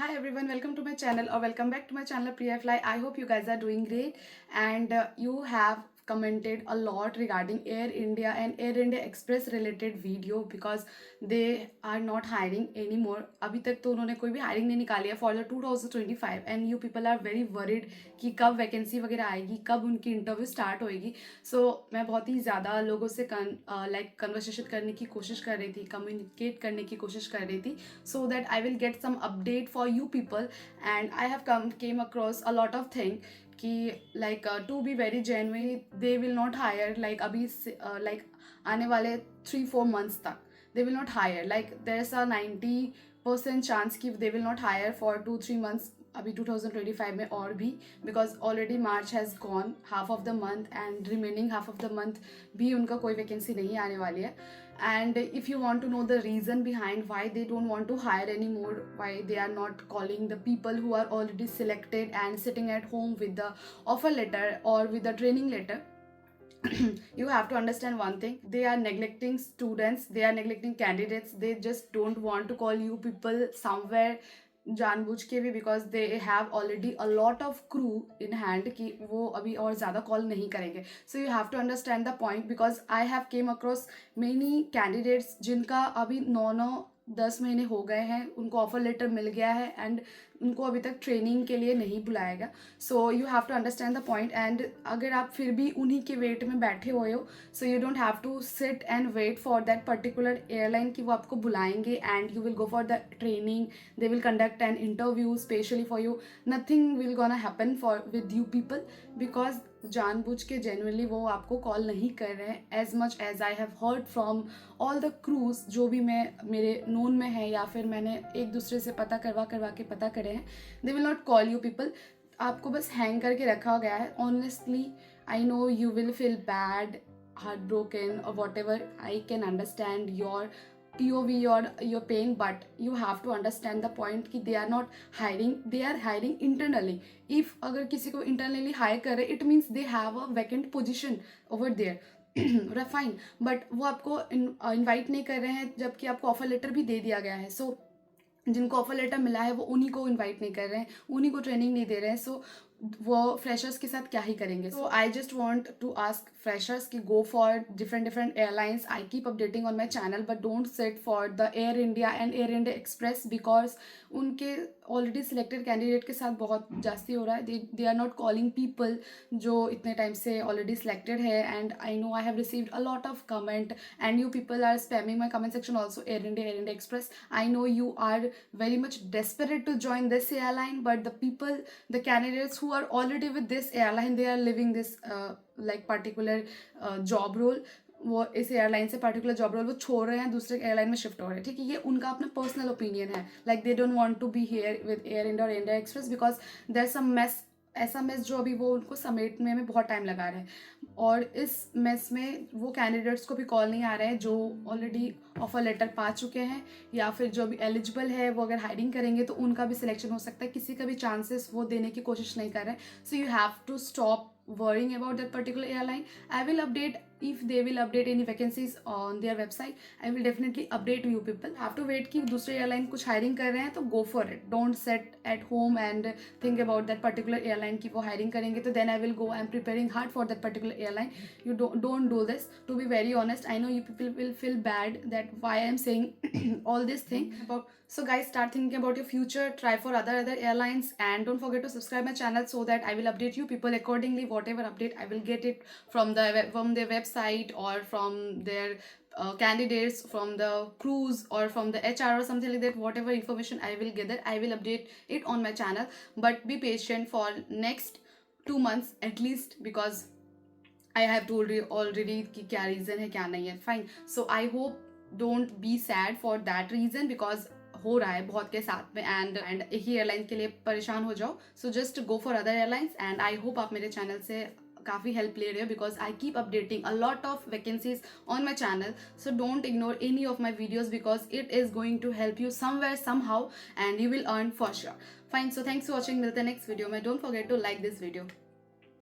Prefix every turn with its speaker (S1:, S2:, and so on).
S1: Hi everyone, welcome to my channel or welcome back to my channel Priya Fly. I hope you guys are doing great and you have commented a lot regarding Air India and Air India Express related video because they are not hiring anymore. अभी तक तो उन्होंने कोई भी hiring नहीं निकाली है for the 2025 and you people are very worried कि कब वैकेंसी वगैरह आएगी, कब उनकी इंटरव्यू स्टार्ट होएगी. सो मैं बहुत ही ज़्यादा लोगों से कन्वर्सेशन करने की कोशिश कर रही थी, कम्युनिकेट करने की कोशिश कर रही थी so that I will get some update for you people. And I have came across a lot of thing कि to be very genuine they will not hire अभी आने वाले 3-4 months तक they will not hire. There's a 90% chance कि they will not hire for 2-3 months अभी 2025 में और भी, because already March has gone half of the month and remaining half of the month भी उनका कोई वैकेंसी नहीं आने वाली है. And if you want to know the reason behind why they don't want to hire anymore, why they are not calling the people who are already selected and sitting at home with the offer letter or with the training letter, you have to understand one thing: they are neglecting students, they are neglecting candidates, they just don't want to call you people somewhere जानबूझ के भी, because they have already a lot of crew in hand कि वो अभी और ज़्यादा call नहीं करेंगे. So you have to understand the point, because I have came across many candidates जिनका अभी 9-10 महीने हो गए हैं, उनको ऑफर लेटर मिल गया है एंड उनको अभी तक ट्रेनिंग के लिए नहीं बुलाया गया. So you have to understand the point. And अगर आप फिर भी उन्हीं के वेट में बैठे हुए हो, so you don't have to sit and wait for that particular airline कि वो आपको बुलाएंगे and you will go for the training, they will conduct an interview specially for you. Nothing will gonna happen for with you people, because जानबूझ के genuinely वो आपको call नहीं कर रहे हैं. As much as I have heard from all the crews जो भी मेरे नोन में है या फिर मैंने एक दूसरे से पता करवा के पता करे हैं, they will not call you people. आपको बस हैंग करके रखा गया है. Honestly I know you will feel bad, heart broken और whatever. I can understand your POV or your pain, but you have to understand the point कि they are not hiring, they are hiring internally. If अगर किसी को internally hire कर रहे, it means they have a vacant position over there. Fine, but वो आपको invite नहीं कर रहे हैं जबकि आपको ऑफर लेटर भी दे दिया गया है. सो जिनको ऑफर लेटर मिला है वो उन्हीं को इनवाइट नहीं कर रहे हैं, उन्हीं को ट्रेनिंग नहीं दे रहे हैं. सो वो फ्रेशर्स के साथ क्या ही करेंगे. So I just want to ask freshers की go for different airlines. I keep updating on my channel, but don't set for the Air India and Air India Express, because उनके ऑलरेडी सिलेक्टेड कैंडिडेट के साथ बहुत जास्ती हो रहा है. They are not calling people जो इतने टाइम से ऑलरेडी सिलेक्टेड है. And I know I have received a lot of comment and you people are spamming my comment section also. Air India Express, I know you are very much desperate to join this airline, but the candidates who are already with this airline, they are living this particular job role. वो इस airline से particular job role वो छोड़ रहे हैं, दूसरे airline में shift हो रहे हैं. ठीक है, ये उनका अपना पर्सनल ओपिनियन है. They don't want to be here with Air India और India Express because there some mess, ऐसा मेस जो अभी वो उनको समेटने में बहुत टाइम लगा रहे हैं. और इस मेस में वो कैंडिडेट्स को भी कॉल नहीं आ रहे हैं जो ऑलरेडी ऑफर लेटर पा चुके हैं, या फिर जो भी एलिजिबल है वो अगर हायरिंग करेंगे तो उनका भी सिलेक्शन हो सकता है. किसी का भी चांसेस वो देने की कोशिश नहीं कर रहे हैं. So you have to stop worrying about that particular airline. I will update if they will update any vacancies on their website. I will definitely update you people. Have to wait कि दूसरे airline कुछ hiring कर रहे हैं तो go for it. Don't sit at home and think about that particular airline कि वो hiring करेंगे तो then I will go. I'm preparing hard for that particular airline. You don't do this. To be very honest, I know you people will feel bad that why I'm saying all this thing about. So guys, start thinking about your future. Try for other airlines and don't forget to subscribe my channel so that I will update you people accordingly. Whatever update I will get it from their website or from their candidates, from the crews or from the HR or something like that. Whatever information I will get that, I will update it on my channel. But be patient for next 2 months at least, because I have told you already कि क्या reason है क्या नहीं है. Fine. So I hope don't be sad for that reason, because हो रहा है बहुत के साथ में एंड एक ही एयरलाइन के लिए परेशान हो जाओ. So just go for other airlines. And I hope आप मेरे चैनल से काफ़ी हेल्प ले रहे हो, because I keep updating a lot of vacancies on my channel. So don't ignore any of my videos because it is going to help you somewhere somehow and you will earn for sure. Fine. So thanks for watching. मिलते हैं next video में. Don't forget to like this video.